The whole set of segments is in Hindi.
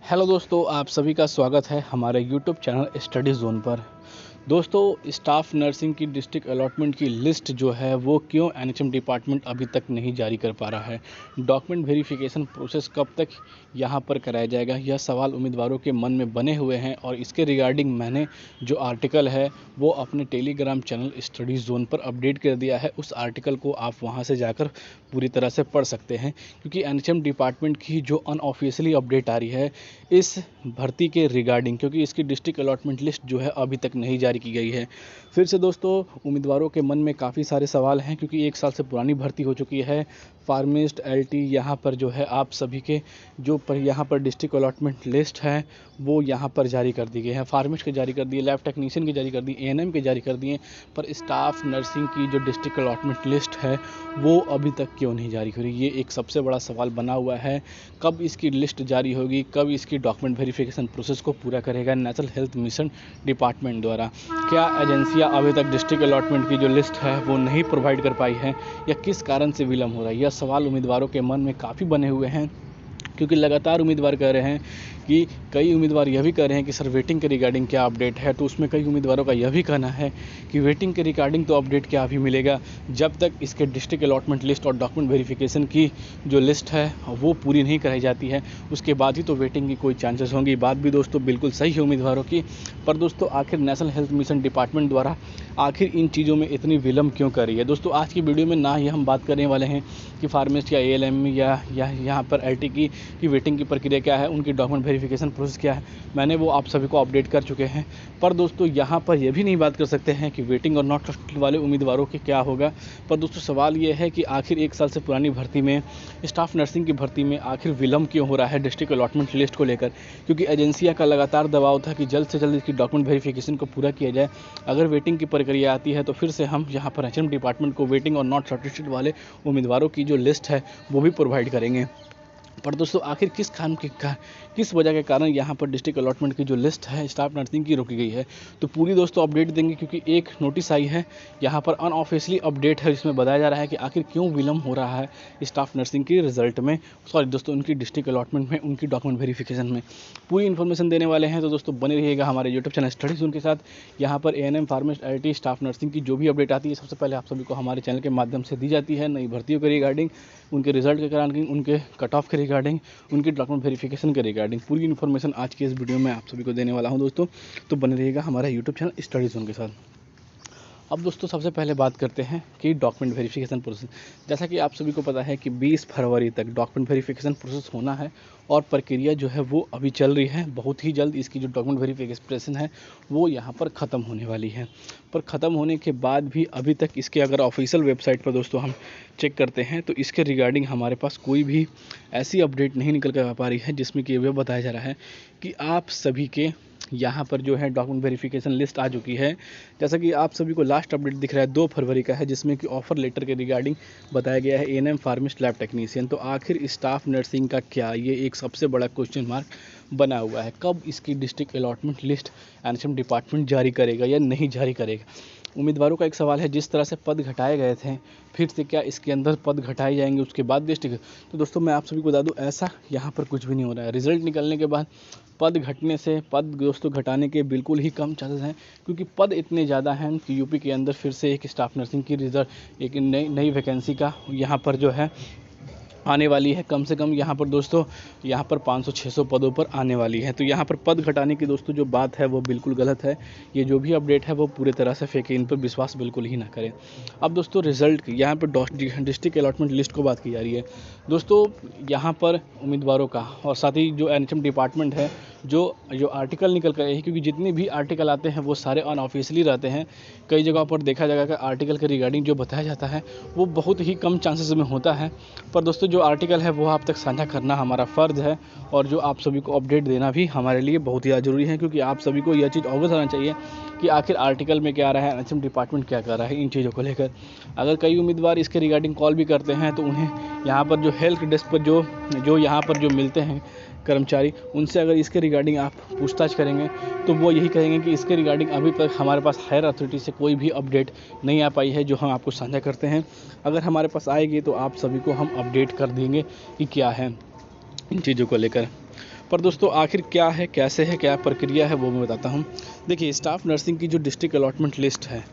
हेलो दोस्तों, आप सभी का स्वागत है हमारे यूट्यूब चैनल स्टडी जोन पर। दोस्तों, स्टाफ नर्सिंग की डिस्ट्रिक्ट अलॉटमेंट की लिस्ट जो है वो क्यों एनएचएम डिपार्टमेंट अभी तक नहीं जारी कर पा रहा है, डॉक्यूमेंट वेरिफिकेशन प्रोसेस कब तक यहां पर कराया जाएगा, यह सवाल उम्मीदवारों के मन में बने हुए हैं। और इसके रिगार्डिंग मैंने जो आर्टिकल है वो अपने टेलीग्राम चैनल स्टडी जोन पर अपडेट कर दिया है। उस आर्टिकल को आप वहां से जाकर पूरी तरह से पढ़ सकते हैं, क्योंकि एनएचएम डिपार्टमेंट की जो अनऑफिशियली अपडेट आ रही है इस भर्ती के रिगार्डिंग, क्योंकि इसकी डिस्ट्रिक्ट अलॉटमेंट लिस्ट जो है अभी तक नहीं जारी की गई है। फिर से दोस्तों, उम्मीदवारों के मन में काफ़ी सारे सवाल हैं, क्योंकि 1 साल से पुरानी भर्ती हो चुकी है। फार्मिस्ट एलटी यहाँ पर जो है आप सभी के जो पर यहाँ पर डिस्ट्रिक्ट अलॉटमेंट लिस्ट है वो यहाँ पर जारी कर दी गई है। फार्मिस्ट के जारी कर दिए, लैब टेक्नीशियन की जारी कर दी, एएनएम के जारी कर दिए, पर स्टाफ नर्सिंग की जो डिस्ट्रिक्ट अलॉटमेंट लिस्ट है वो अभी तक क्यों नहीं जारी हो रही, ये एक सबसे बड़ा सवाल बना हुआ है। कब इसकी लिस्ट जारी होगी, कब इसकी डॉक्यूमेंट वेरिफिकेशन प्रोसेस को पूरा करेगा नेशनल हेल्थ मिशन डिपार्टमेंट द्वारा। क्या एजेंसियां अभी तक डिस्ट्रिक्ट अलॉटमेंट की जो लिस्ट है वो नहीं प्रोवाइड कर पाई है, या किस कारण से विलम्ब हो रहा है, यह सवाल उम्मीदवारों के मन में काफ़ी बने हुए हैं। क्योंकि लगातार उम्मीदवार कह रहे हैं कि कई उम्मीदवार यह भी कह रहे हैं कि सर वेटिंग के रिगार्डिंग क्या अपडेट है, तो उसमें कई उम्मीदवारों का यह भी कहना है कि वेटिंग के रिगार्डिंग तो अपडेट क्या अभी मिलेगा जब तक इसके डिस्ट्रिक्ट अलॉटमेंट लिस्ट और डॉक्यूमेंट वेरिफिकेशन की जो लिस्ट है वो पूरी नहीं कराई जाती है, उसके बाद ही तो वेटिंग की कोई चांसेस होंगी। बात भी दोस्तों बिल्कुल सही है उम्मीदवारों की। पर दोस्तों, आखिर नेशनल हेल्थ मिशन डिपार्टमेंट द्वारा आखिर इन चीज़ों में इतनी विलम्ब क्यों कर रही है। दोस्तों, आज की वीडियो में ना ही हम बात करने वाले हैं कि फार्मिस्ट या एएलएम या यहाँ पर एलटी की वेटिंग की प्रक्रिया क्या है, उनकी डॉक्यूमेंट वेरिफिकेशन प्रोसेस क्या है, मैंने वो आप सभी को अपडेट कर चुके हैं। पर दोस्तों, यहाँ पर यह भी नहीं बात कर सकते हैं कि वेटिंग और नॉट ट्रस्टेड वाले उम्मीदवारों के क्या होगा। पर दोस्तों, सवाल ये है कि आखिर 1 साल से पुरानी भर्ती में, स्टाफ नर्सिंग की भर्ती में आखिर विलम्ब क्यों हो रहा है डिस्ट्रिक्ट अलॉटमेंट लिस्ट को लेकर। क्योंकि एजेंसियाँ का लगातार दबाव था कि जल्द से जल्द इसकी डॉक्यूमेंट वेरिफिकेशन को पूरा किया जाए। अगर वेटिंग की प्रक्रिया आती है तो फिर से हम यहाँ पर एचएम डिपार्टमेंट को वेटिंग और नॉट शॉर्टलिस्टेड वाले उम्मीदवारों की जो लिस्ट है वो भी प्रोवाइड करेंगे। पर दोस्तों, आखिर किस वजह के कारण यहाँ पर डिस्ट्रिक्ट अलॉटमेंट की जो लिस्ट है स्टाफ नर्सिंग की रोकी गई है, तो पूरी दोस्तों अपडेट देंगे। क्योंकि एक नोटिस आई है यहाँ पर अनऑफिशियली अपडेट है, जिसमें बताया जा रहा है कि आखिर क्यों विलम्ब हो रहा है स्टाफ नर्सिंग की रिजल्ट में, सॉरी दोस्तों, उनकी डिस्ट्रिक्ट अलॉटमेंट में, उनकी डॉक्यूमेंट वेरिफिकेशन में पूरी इन्फॉर्मेशन देने वाले हैं। तो दोस्तों बने रहिएगा हमारे यूट्यूब चैनल स्टडी जोन के साथ। यहाँ पर एएनएम, फार्मिस्ट, एलटी, स्टाफ नर्सिंग की जो भी अपडेट आती है सबसे पहले आप सभी को हमारे चैनल के माध्यम से दी जाती है। नई भर्तियों के रिगार्डिंग, उनके रिजल्ट के रिगार्डिंग, उनके कट ऑफ के रिगार्डिंग, उनकी डॉक्यूमेंट वेरिफिकेशन के रिगार्डिंग पूरी इन्फॉर्मेशन आज के इस वीडियो में आप सभी को देने वाला हूं दोस्तों। तो बने रहिएगा हमारा यूट्यूब चैनल स्टडी जोन के साथ। अब दोस्तों, सबसे पहले बात करते हैं कि डॉक्यूमेंट वेरिफिकेशन प्रोसेस। जैसा कि आप सभी को पता है कि 20 फरवरी तक डॉक्यूमेंट वेरिफिकेशन प्रोसेस होना है और प्रक्रिया जो है वो अभी चल रही है। बहुत ही जल्द इसकी जो डॉक्यूमेंट वेरिफिकेशन है वो यहाँ पर ख़त्म होने वाली है। पर ख़त्म होने के बाद भी अभी तक इसके अगर ऑफिशियल वेबसाइट पर दोस्तों हम चेक करते हैं तो इसके रिगार्डिंग हमारे पास कोई भी ऐसी अपडेट नहीं निकल कर आ पा रही है जिसमें कि यह बताया जा रहा है कि आप सभी के यहाँ पर जो है डॉक्यूमेंट वेरिफिकेशन लिस्ट आ चुकी है। जैसा कि आप सभी को लास्ट अपडेट दिख रहा है 2 फरवरी का है, जिसमें कि ऑफर लेटर के रिगार्डिंग बताया गया है एएनएम, फार्मिस्ट, लैब टेक्नीशियन। तो आखिर स्टाफ नर्सिंग का क्या, ये एक सबसे बड़ा क्वेश्चन मार्क बना हुआ है। कब इसकी district allotment list NHM department जारी करेगा या नहीं जारी करेगा। उम्मीदवारों का एक सवाल है, जिस तरह से पद घटाए गए थे फिर से क्या इसके अंदर पद घटाए जाएंगे उसके बाद डिस्ट्रिक्ट। तो दोस्तों, मैं आप सभी को बता दूं, ऐसा यहाँ पर कुछ भी नहीं हो रहा है। रिजल्ट निकलने के बाद पद घटने से, पद दोस्तों घटाने के बिल्कुल ही कम चांसेस हैं, क्योंकि पद इतने ज़्यादा हैं कि यूपी के अंदर फिर से एक स्टाफ नर्सिंग की रिजल्ट, एक नई वैकेंसी का यहाँ पर जो है आने वाली है। कम से कम यहाँ पर दोस्तों, यहाँ पर 500-600 पदों पर आने वाली है। तो यहाँ पर पद घटाने की दोस्तों जो बात है वो बिल्कुल गलत है। ये जो भी अपडेट है वो पूरे तरह से फेक है, इन पर विश्वास बिल्कुल ही ना करें। अब दोस्तों, रिजल्ट की यहाँ पर डिस्ट्रिक्ट अलॉटमेंट लिस्ट को बात की जा रही है। दोस्तों, यहाँ पर उम्मीदवारों का और साथ ही जो एनएचएम डिपार्टमेंट है जो आर्टिकल निकल कर है, क्योंकि जितने भी आर्टिकल आते हैं वो सारे अनऑफिशियली रहते हैं। कई जगहों पर देखा जाएगा कि आर्टिकल के रिगार्डिंग जो बताया जाता है वो बहुत ही कम चांसेस में होता है। पर दोस्तों, जो आर्टिकल है वो आप तक साझा करना हमारा फ़र्ज़ है, और जो आप सभी को अपडेट देना भी हमारे लिए बहुत ही ज़्यादा ज़रूरी है। क्योंकि आप सभी को यह चीज़ अवगत होना चाहिए कि आखिर आर्टिकल में क्या आ रहा है, एनएचएम डिपार्टमेंट क्या कर रहा है इन चीज़ों को लेकर। अगर कई उम्मीदवार इसके रिगार्डिंग कॉल भी करते हैं तो उन्हें यहाँ पर जो हेल्थ डेस्क पर जो यहाँ पर जो मिलते हैं कर्मचारी, उनसे अगर इसके रिगार्डिंग आप पूछताछ करेंगे तो वो यही कहेंगे कि इसके रिगार्डिंग अभी तक हमारे पास हायर अथॉरिटी से कोई भी अपडेट नहीं आ पाई है जो हम आपको साझा करते हैं। अगर हमारे पास आएगी तो आप सभी को हम अपडेट कर देंगे कि क्या है इन चीज़ों को लेकर। पर दोस्तों आखिर क्या है, कैसे है, क्या प्रक्रिया है, वो मैं बताता हूँ। देखिए, स्टाफ नर्सिंग की जो डिस्ट्रिक्ट अलॉटमेंट लिस्ट है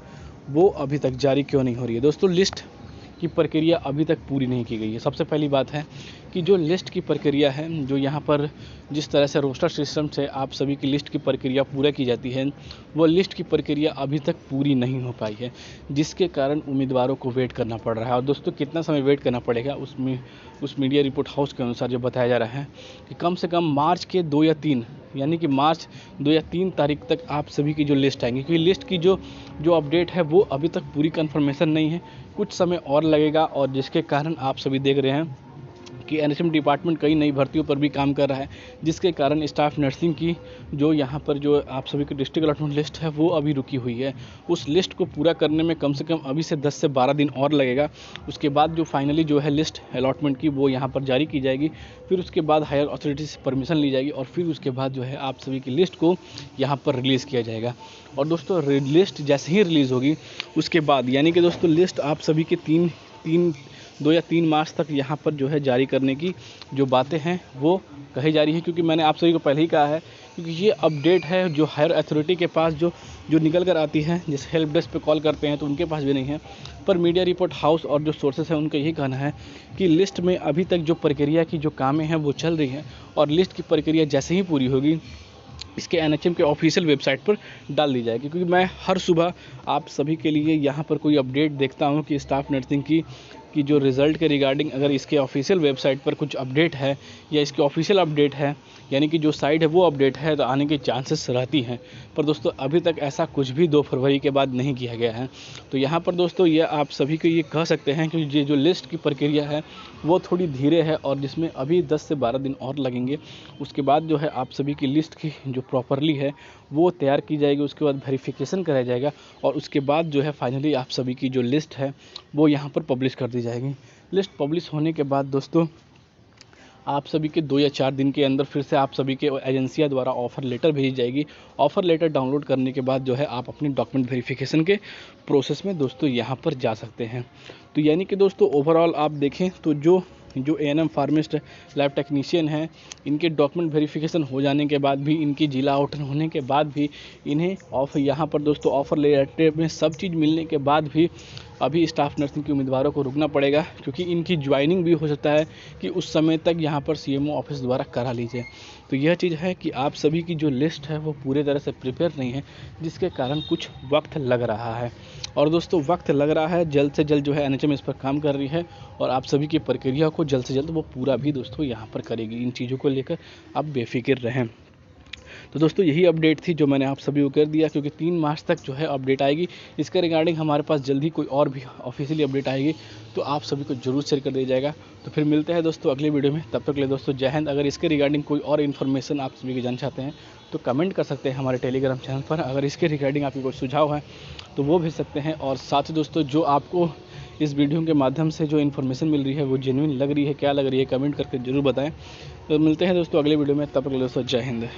वो अभी तक जारी क्यों नहीं हो रही है। दोस्तों, लिस्ट की प्रक्रिया अभी तक पूरी नहीं की गई है। सबसे पहली बात है कि जो लिस्ट की प्रक्रिया है, जो यहाँ पर जिस तरह से रोस्टर सिस्टम से आप सभी की लिस्ट की प्रक्रिया पूरा की जाती है, वो लिस्ट की प्रक्रिया अभी तक पूरी नहीं हो पाई है, जिसके कारण उम्मीदवारों को वेट करना पड़ रहा है। और दोस्तों, कितना समय वेट करना पड़ेगा, उस मीडिया रिपोर्ट हाउस के अनुसार जो बताया जा रहा है कि कम से कम मार्च के 2 या 3, यानी कि मार्च 2 या 3 तारीख तक आप सभी की जो लिस्ट आएंगी, क्योंकि लिस्ट की जो अपडेट है वो अभी तक पूरी कन्फर्मेशन नहीं है, कुछ समय और लगेगा। और जिसके कारण आप सभी देख रहे हैं कि एनएचएम डिपार्टमेंट कई नई भर्तियों पर भी काम कर रहा है, जिसके कारण स्टाफ नर्सिंग की जो यहाँ पर जो आप सभी की डिस्ट्रिक्ट अलॉटमेंट लिस्ट है वो अभी रुकी हुई है। उस लिस्ट को पूरा करने में कम से कम अभी से 10 से 12 दिन और लगेगा। उसके बाद जो फाइनली जो है लिस्ट अलॉटमेंट की वो यहाँ पर जारी की जाएगी, फिर उसके बाद हायर अथॉरिटी से परमिशन ली जाएगी और फिर उसके बाद जो है आप सभी की लिस्ट को यहाँ पर रिलीज़ किया जाएगा। और दोस्तों, लिस्ट जैसे ही रिलीज़ होगी उसके बाद, यानी कि दोस्तों लिस्ट आप सभी के 2 या 3 मार्च तक यहाँ पर जो है जारी करने की जो बातें हैं वो कही जा रही है, क्योंकि मैंने आप सभी को पहले ही कहा है, क्योंकि ये अपडेट है जो हायर अथॉरिटी के पास जो निकल कर आती है, जिस हेल्प डेस्क पे कॉल करते हैं तो उनके पास भी नहीं है। पर मीडिया रिपोर्ट हाउस और जो सोर्सेस हैं उनका यही कहना है कि लिस्ट में अभी तक जो प्रक्रिया की जो कामें हैं वो चल रही हैं, और लिस्ट की प्रक्रिया जैसे ही पूरी होगी इसके एनएचएम के ऑफिशियल वेबसाइट पर डाल दी जाएगी। क्योंकि मैं हर सुबह आप सभी के लिए यहाँ पर कोई अपडेट देखता हूँ कि स्टाफ नर्सिंग की जो रिज़ल्ट के रिगार्डिंग अगर इसके ऑफिशियल वेबसाइट पर कुछ अपडेट है या इसकी ऑफिशियल अपडेट है, यानी कि जो साइट है वो अपडेट है, तो आने के चांसेस रहती हैं। पर दोस्तों, अभी तक ऐसा कुछ भी 2 फरवरी के बाद नहीं किया गया है। तो यहाँ पर दोस्तों ये आप सभी को ये कह सकते हैं कि ये जो लिस्ट की प्रक्रिया है वो थोड़ी धीरे है, और जिसमें अभी 10 से 12 दिन और लगेंगे। उसके बाद जो है आप सभी की लिस्ट की जो प्रॉपरली है वो तैयार की जाएगी, उसके बाद वेरिफिकेशन कराया जाएगा, और उसके बाद जो है फाइनली आप सभी की जो लिस्ट है वो यहाँ पर पब्लिश कर दी जाएगी। लिस्ट पब्लिश होने के बाद दोस्तों आप सभी के 2 या 4 दिन के अंदर फिर से आप सभी के एजेंसियां द्वारा ऑफ़र लेटर भेजी जाएगी। ऑफ़र लेटर डाउनलोड करने के बाद जो है आप अपनी डॉक्यूमेंट वेरिफिकेशन के प्रोसेस में दोस्तों यहाँ पर जा सकते हैं। तो यानी कि दोस्तों ओवरऑल आप देखें तो जो एएनएम फार्मिस्ट लैब टेक्नीशियन हैं, इनके डॉक्यूमेंट वेरिफिकेशन हो जाने के बाद भी, इनकी जिला आउटर होने के बाद भी, इन्हें यहाँ पर दोस्तों ऑफ़र लेटर में सब चीज़ मिलने के बाद भी अभी स्टाफ नर्सिंग के उम्मीदवारों को रुकना पड़ेगा, क्योंकि इनकी ज्वाइनिंग भी हो सकता है कि उस समय तक यहाँ पर सीएमओ ऑफिस द्वारा करा लीजिए। तो यह चीज़ है कि आप सभी की जो लिस्ट है वो पूरे तरह से प्रिपेयर नहीं है, जिसके कारण कुछ वक्त लग रहा है। और दोस्तों, वक्त लग रहा है, जल्द से जल्द जो है एनएचएम इस पर काम कर रही है, और आप सभी की प्रक्रिया को जल्द से जल्द वो पूरा भी दोस्तों यहाँ पर करेगी। इन चीज़ों को लेकर आप बेफिक्र रहें। तो दोस्तों, यही अपडेट थी जो मैंने आप सभी को कर दिया, क्योंकि 3 मार्च तक जो है अपडेट आएगी। इसके रिगार्डिंग हमारे पास जल्द ही कोई और भी ऑफिशियली अपडेट आएगी, तो आप सभी को जरूर शेयर कर दिया जाएगा। तो फिर मिलते हैं दोस्तों अगले वीडियो में, तब तक के लिए दोस्तों जय हिंद। अगर इसके रिगार्डिंग कोई और इन्फॉर्मेशन आप सभी को जानना चाहते हैं तो कमेंट कर सकते हैं हमारे टेलीग्राम चैनल पर। अगर इसके रिगार्डिंग आपकी कोई सुझाव है तो वो भेज सकते हैं। और साथ ही दोस्तों, जो आपको इस वीडियो के माध्यम से जो इन्फॉर्मेशन मिल रही है वो जेन्युइन लग रही है, क्या लग रही है, कमेंट करके जरूर बताएं। तो मिलते हैं दोस्तों अगले वीडियो में, तब तक के लिए दोस्तों जय हिंद।